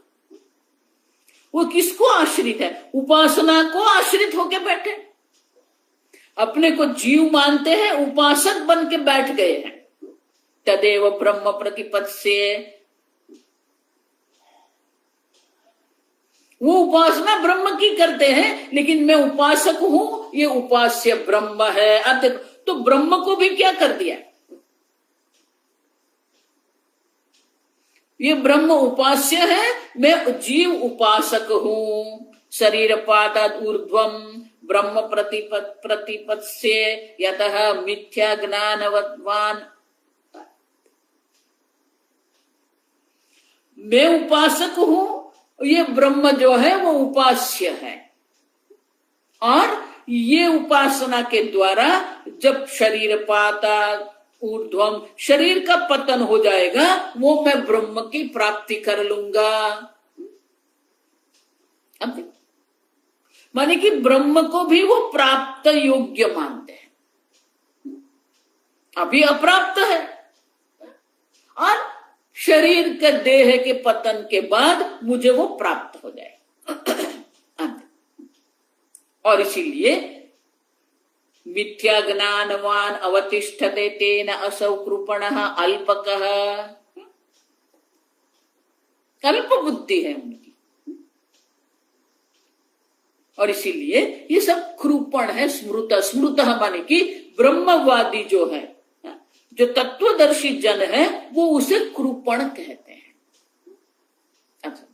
वो किसको आश्रित है? उपासना को आश्रित होके बैठे, अपने को जीव मानते हैं, उपासक बन के बैठ गए हैं। तदेव ब्रह्म प्रतिपत्स्य, वो उपासना ब्रह्म की करते हैं, लेकिन मैं उपासक हूं, ये उपास्य ब्रह्म है। अब देखो, तो ब्रह्म को भी क्या कर दिया? ये ब्रह्म उपास्य है, मैं जीव उपासक हूं। शरीर पाताद ऊर्ध्वम ब्रह्म प्रतिपत्स्य यतः मिथ्या ज्ञानवद्वान। मैं उपासक हूं, ये ब्रह्म जो है वो उपास्य है, और ये उपासना के द्वारा जब शरीर पाता ऊर्ध्वम, शरीर का पतन हो जाएगा, वो मैं ब्रह्म की प्राप्ति कर लूंगा। अब माने कि ब्रह्म को भी वो प्राप्त योग्य मानते हैं, अभी अप्राप्त है, और शरीर के देह के पतन के बाद मुझे वो प्राप्त हो जाए। और इसीलिए मिथ्या ज्ञानवान अवतिष्ठते तेन असौ कृपणः अल्पकः। अल्प बुद्धि है उनकी, और इसीलिए ये सब कृपण है। स्मृत, स्मृत माने कि ब्रह्मवादी जो है, जो तत्वदर्शी जन है, वो उसे कृपण कहते हैं। अच्छा,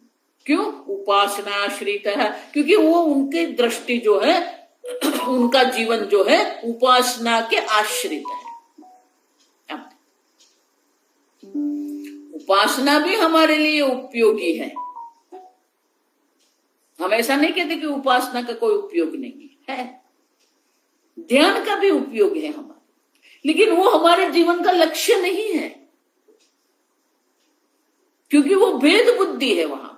क्यों? उपासनाश्रित है, क्योंकि वो उनकी दृष्टि जो है, उनका जीवन जो है उपासना के आश्रित है। उपासना भी हमारे लिए उपयोगी है, हम ऐसा नहीं कहते कि उपासना का कोई उपयोग नहीं है। ध्यान का भी उपयोग है हमारे, लेकिन वो हमारे जीवन का लक्ष्य नहीं है, क्योंकि वो भेद बुद्धि है वहां पर।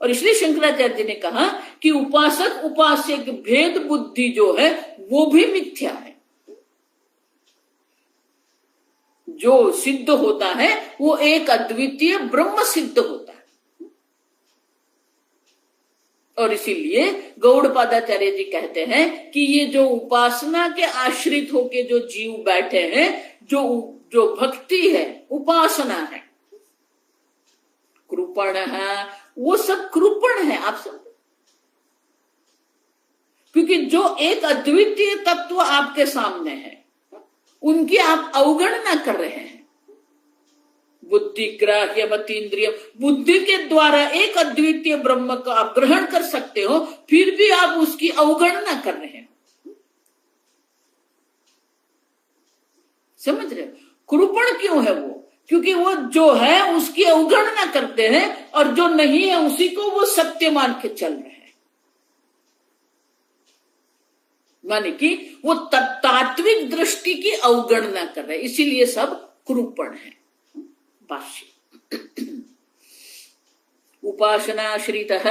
और इसलिए शंकराचार्य जी ने कहा कि उपासक उपास्य की भेद बुद्धि जो है वो भी मिथ्या है। जो सिद्ध होता है वो एक अद्वितीय ब्रह्म सिद्ध होता है। और इसीलिए गौड़पादाचार्य जी कहते हैं कि ये जो उपासना के आश्रित होके जो जीव बैठे हैं, जो भक्ति है, उपासना है, कृपण है, वो सब कृपण है। आप सब, क्योंकि जो एक अद्वितीय तत्व आपके सामने है, उनकी आप अवगणना कर रहे हैं। बुद्धि ग्राह्य मतीन्द्रिय, बुद्धि के द्वारा एक अद्वितीय ब्रह्म को आप ग्रहण कर सकते हो, फिर भी आप उसकी अवगणना कर रहे हैं। समझ रहे? कृपण क्यों है वो? क्योंकि वो जो है उसकी अवगणना करते हैं, और जो नहीं है उसी को वो सत्य मान के चल रहे हैं। माने कि वो तात्विक दृष्टि की अवगणना कर रहे हैं, इसीलिए सब कृपण है। भाष्य। उपासनाश्रितः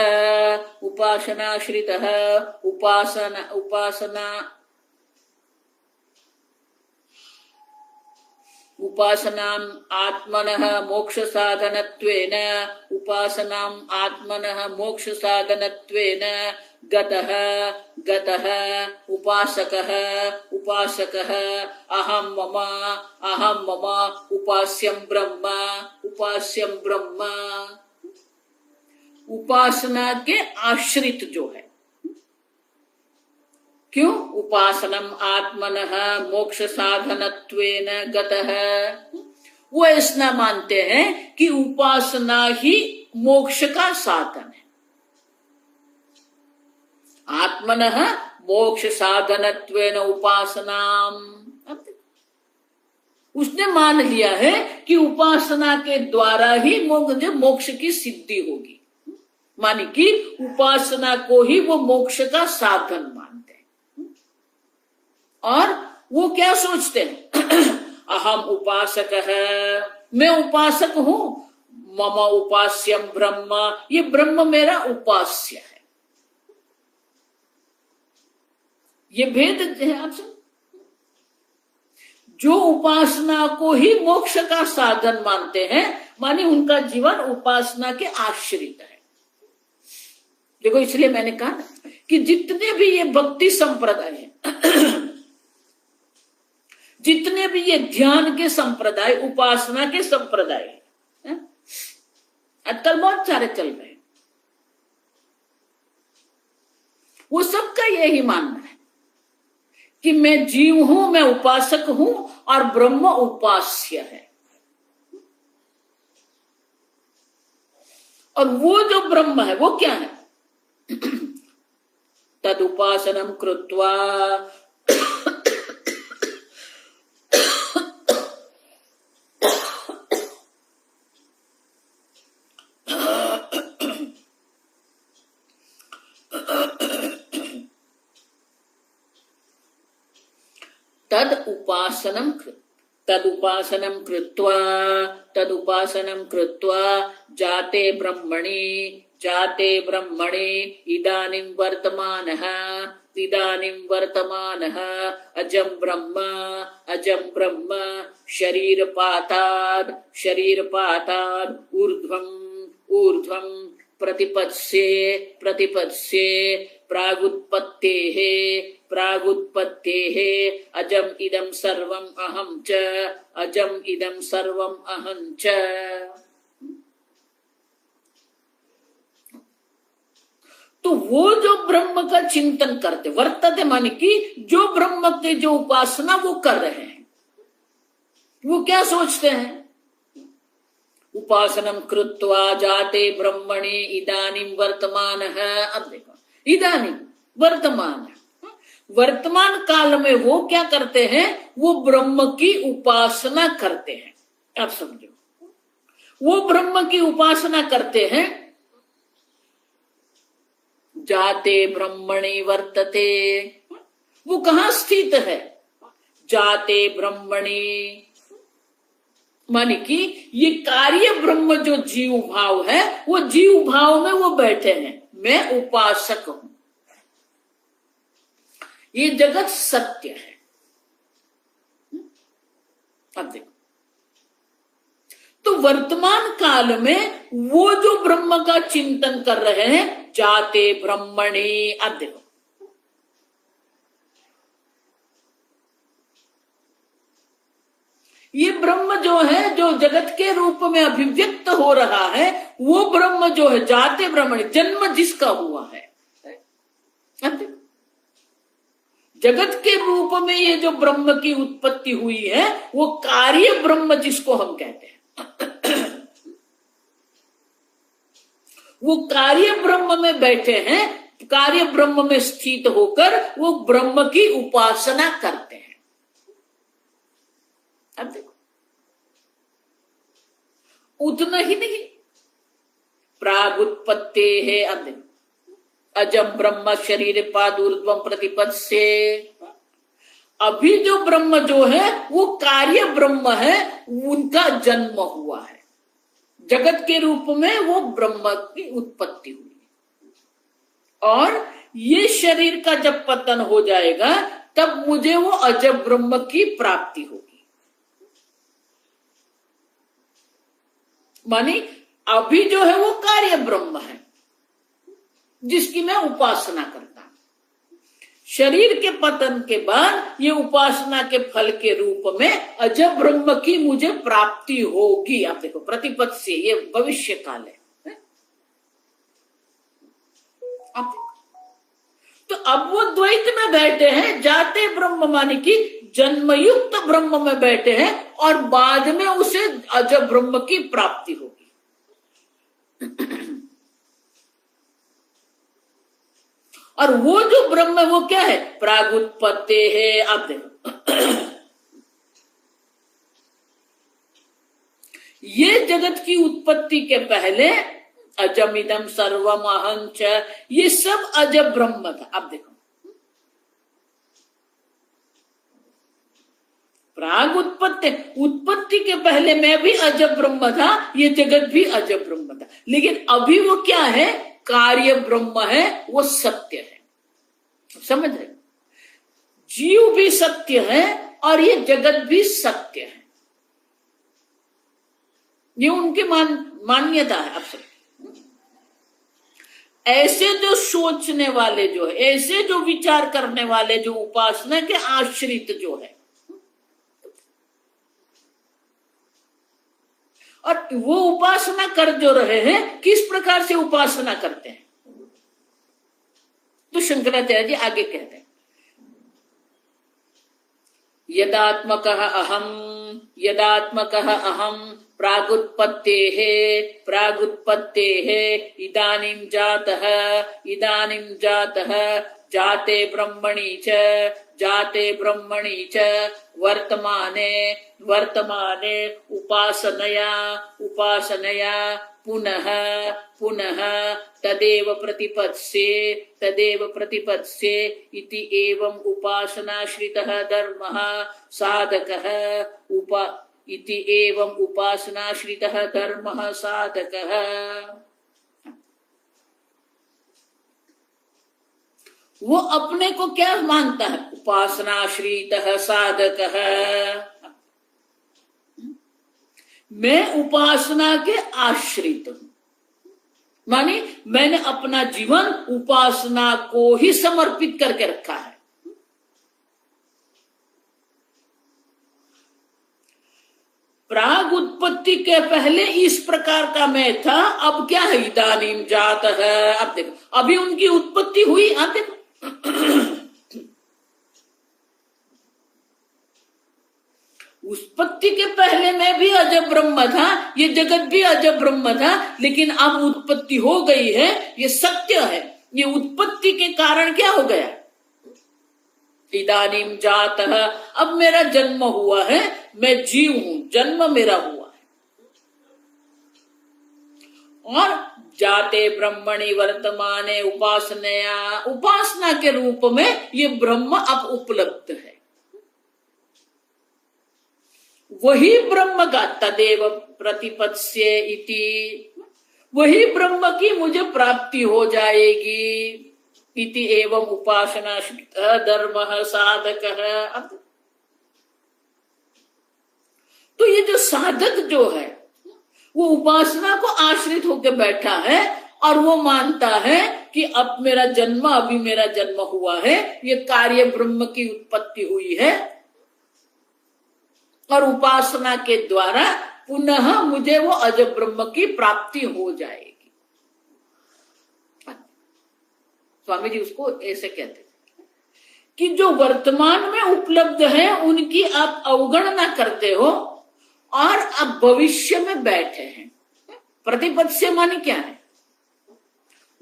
उपासनाश्रितः उपासना उपासना उपासनाम् आत्मनः मोक्ष साधनत्वेन उपासनाम् आत्मनः मोक्ष साधनत्वेन गतः गतः उपासकः उपासकः अहं मम उपास्यं ब्रह्म। उपासना के आश्रित जो है, क्यों? उपासनम आत्मनः मोक्ष साधनत्वेन गतः, वो ऐसा मानते हैं कि उपासना ही मोक्ष का साधन है। आत्मनः मोक्ष साधनत्वेन उपासनाम, उसने मान लिया है कि उपासना के द्वारा ही मोक्ष की सिद्धि होगी। मानी कि उपासना को ही वो मोक्ष का साधन मानते हैं। और वो क्या सोचते हैं? अहम उपासक है, मैं उपासक हूं, मम उपास्यम ब्रह्म, ये ब्रह्म मेरा उपास्य है। ये भेद है आप सब। जो उपासना को ही मोक्ष का साधन मानते हैं, माने उनका जीवन उपासना के आश्रित है। देखो, इसलिए मैंने कहा कि जितने भी ये भक्ति संप्रदाय है, जितने भी ये ध्यान के संप्रदाय, उपासना के संप्रदाय है, आजकल बहुत सारे चल रहे हैं, वो सबका यही मानना है कि मैं जीव हूं, मैं उपासक हूं और ब्रह्म उपास्य है। और वो जो ब्रह्म है वो क्या है? तद उपासनम कृत्वा तदुपासनं कृत्वा जाते ब्रह्मणि इदानीं वर्तमानः अजं ब्रह्म शरीरपाताद् ऊर्ध्वं प्रतिपत्स्ये प्रागुत्पत्तेः अजम् इदं सर्वम् अहं च। तो वो जो ब्रह्म का चिंतन करते, वर्तते माने कि जो ब्रह्म के जो उपासना वो कर रहे हैं, वो क्या सोचते हैं? उपासनम कृत्वा जाते ब्रह्मणि इदानीं वर्तमानः। अब देखो, इदानीं वर्तमान काल में वो क्या करते हैं? वो ब्रह्म की उपासना करते हैं। आप समझो, वो ब्रह्म की उपासना करते हैं। जाते ब्रह्मणि वर्तते, वो कहां स्थित है? जाते ब्रह्मणि माने कि ये कार्य ब्रह्म जो जीव भाव है, वो जीव भाव में वो बैठे हैं। मैं उपासक हूं, ये जगत सत्य है। अब देखो, तो वर्तमान काल में वो जो ब्रह्म का चिंतन कर रहे हैं, जाते ब्रह्मणि। अब देखो, ये ब्रह्म जो है, जो जगत के रूप में अभिव्यक्त हो रहा है, वो ब्रह्म जो है जाते ब्रह्मणि, जन्म जिसका हुआ है। अब देखो, जगत के रूप में ये जो ब्रह्म की उत्पत्ति हुई है, वो कार्य ब्रह्म जिसको हम कहते हैं, वो कार्य ब्रह्म में बैठे हैं। कार्य ब्रह्म में स्थित होकर वो ब्रह्म की उपासना करते हैं। अब देखो, उतना ही नहीं, प्रागुत्पत्ते है। अब देखो, अजम ब्रह्म शरीरपाद ऊर्ध्वं प्रतिपत्स्ये। अभी जो ब्रह्म जो है वो कार्य ब्रह्म है, उनका जन्म हुआ है। जगत के रूप में वो ब्रह्म की उत्पत्ति हुई, और ये शरीर का जब पतन हो जाएगा, तब मुझे वो अजब ब्रह्म की प्राप्ति होगी। मानी अभी जो है वो कार्य ब्रह्म है, जिसकी मैं उपासना करता हूं। शरीर के पतन के बाद ये उपासना के फल के रूप में अजब ब्रह्म की मुझे प्राप्ति होगी। आप देखो, प्रतिपत्ति से ये भविष्य काल है। आप तो अब वो द्वैत में बैठे हैं, जाते ब्रह्म माने कि जन्मयुक्त ब्रह्म में बैठे हैं, और बाद में उसे अजब ब्रह्म की प्राप्ति होगी। और वो जो ब्रह्म है वो क्या है? प्रागुत्पत्ति है। अब देखो, ये जगत की उत्पत्ति के पहले अजमिदम सर्वम अहं च, ये सब अजब ब्रह्म था। अब देखो, प्राग उत्पत्ति के पहले मैं भी अजब ब्रह्म था, ये जगत भी अजब ब्रह्म था। लेकिन अभी वो क्या है? कार्य ब्रह्म है, वो सत्य है। समझ रहे? जीव भी सत्य है और ये जगत भी सत्य है। ये उनकी मान्यता है। अब सब ऐसे जो सोचने वाले जो है, ऐसे जो विचार करने वाले, जो उपासना के आश्रित जो है, और वो उपासना कर जो रहे हैं, किस प्रकार से उपासना करते हैं, तो शंकराचार्य जी आगे कहते हैं, यदात्मकः अहम प्रागुत्पत्तेः इदानीं जातः जाते ब्रह्मणि च वर्तमाने उपासनया पुनः तदेव प्रतिपत्स्ये इति एवं उपासनाश्रितः धर्मः साधकः वो अपने को क्या मानता है? उपासनाश्रितः साधकः। मैं उपासना के आश्रित हूं, मानी मैंने अपना जीवन उपासना को ही समर्पित करके रखा है। प्राग उत्पत्ति के पहले इस प्रकार का मैं था, अब क्या है? इदानीं जातः। अब देखो, अभी उनकी उत्पत्ति हुई। अब देखो, उत्पत्ति के पहले मैं भी अजब ब्रह्म था, ये जगत भी अजब ब्रह्म था, लेकिन अब उत्पत्ति हो गई है, ये सत्य है। ये उत्पत्ति के कारण क्या हो गया? इदानीं जातः, अब मेरा जन्म हुआ है, मैं जीव हूं, जन्म मेरा हुआ है। और जाते ब्रह्मणि वर्तमाने उपासना के रूप में ये ब्रह्म अब उपलब्ध है। वही ब्रह्म का तदेव प्रतिपत्स्ये इति, वही ब्रह्म की मुझे प्राप्ति हो जाएगी। इति एवं उपासना धर्मः साधकः। तो ये जो साधक जो है, वो उपासना को आश्रित होकर बैठा है और वो मानता है कि अब मेरा जन्म, अभी मेरा जन्म हुआ है, ये कार्य ब्रह्म की उत्पत्ति हुई है और उपासना के द्वारा पुनः मुझे वो अजब ब्रह्म की प्राप्ति हो जाएगी। स्वामी जी उसको ऐसे कहते थे कि जो वर्तमान में उपलब्ध है उनकी आप अवगणना करते हो और आप भविष्य में बैठे हैं। प्रतिपत्स्य माने क्या है?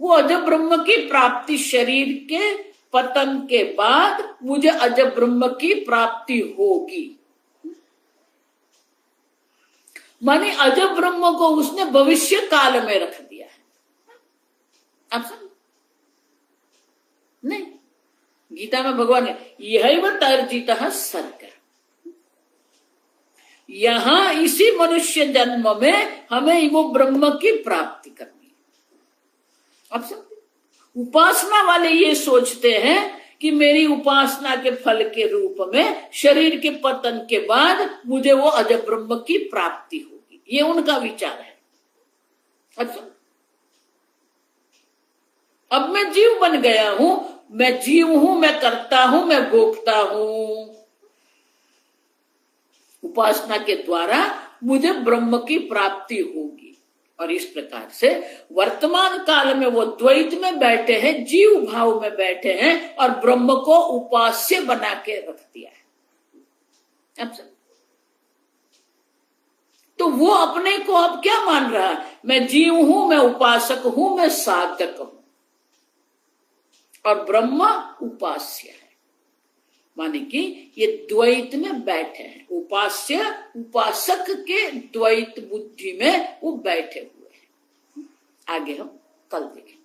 वो अजब ब्रह्म की प्राप्ति, शरीर के पतन के बाद मुझे अजब ब्रह्म की प्राप्ति होगी। माने अजब ब्रह्म को उसने भविष्य काल में रख दिया है। आप समझ नहीं? गीता में भगवान ने यह तर्जितः सर्ग, यहां इसी मनुष्य जन्म में हमें वो ब्रह्म की प्राप्ति करनी है। अब समझे? उपासना वाले ये सोचते हैं कि मेरी उपासना के फल के रूप में शरीर के पतन के बाद मुझे वो अजब ब्रह्म की प्राप्ति होगी, ये उनका विचार है। अच्छा, अब मैं जीव बन गया हूं, मैं जीव हूं, मैं करता हूं, मैं भोगता हूं। उपासना के द्वारा मुझे ब्रह्म की प्राप्ति होगी। और इस प्रकार से वर्तमान काल में वो द्वैत में बैठे हैं, जीव भाव में बैठे हैं और ब्रह्म को उपास्य बना के रख दिया है। अब तो वो अपने को अब क्या मान रहा है? मैं जीव हूं, मैं उपासक हूं, मैं साधक हूं और ब्रह्म उपास्य है। माने कि ये द्वैत में बैठे हैं, उपास्य उपासक के द्वैत बुद्धि में वो बैठे हुए हैं। आगे हम कल देखेंगे।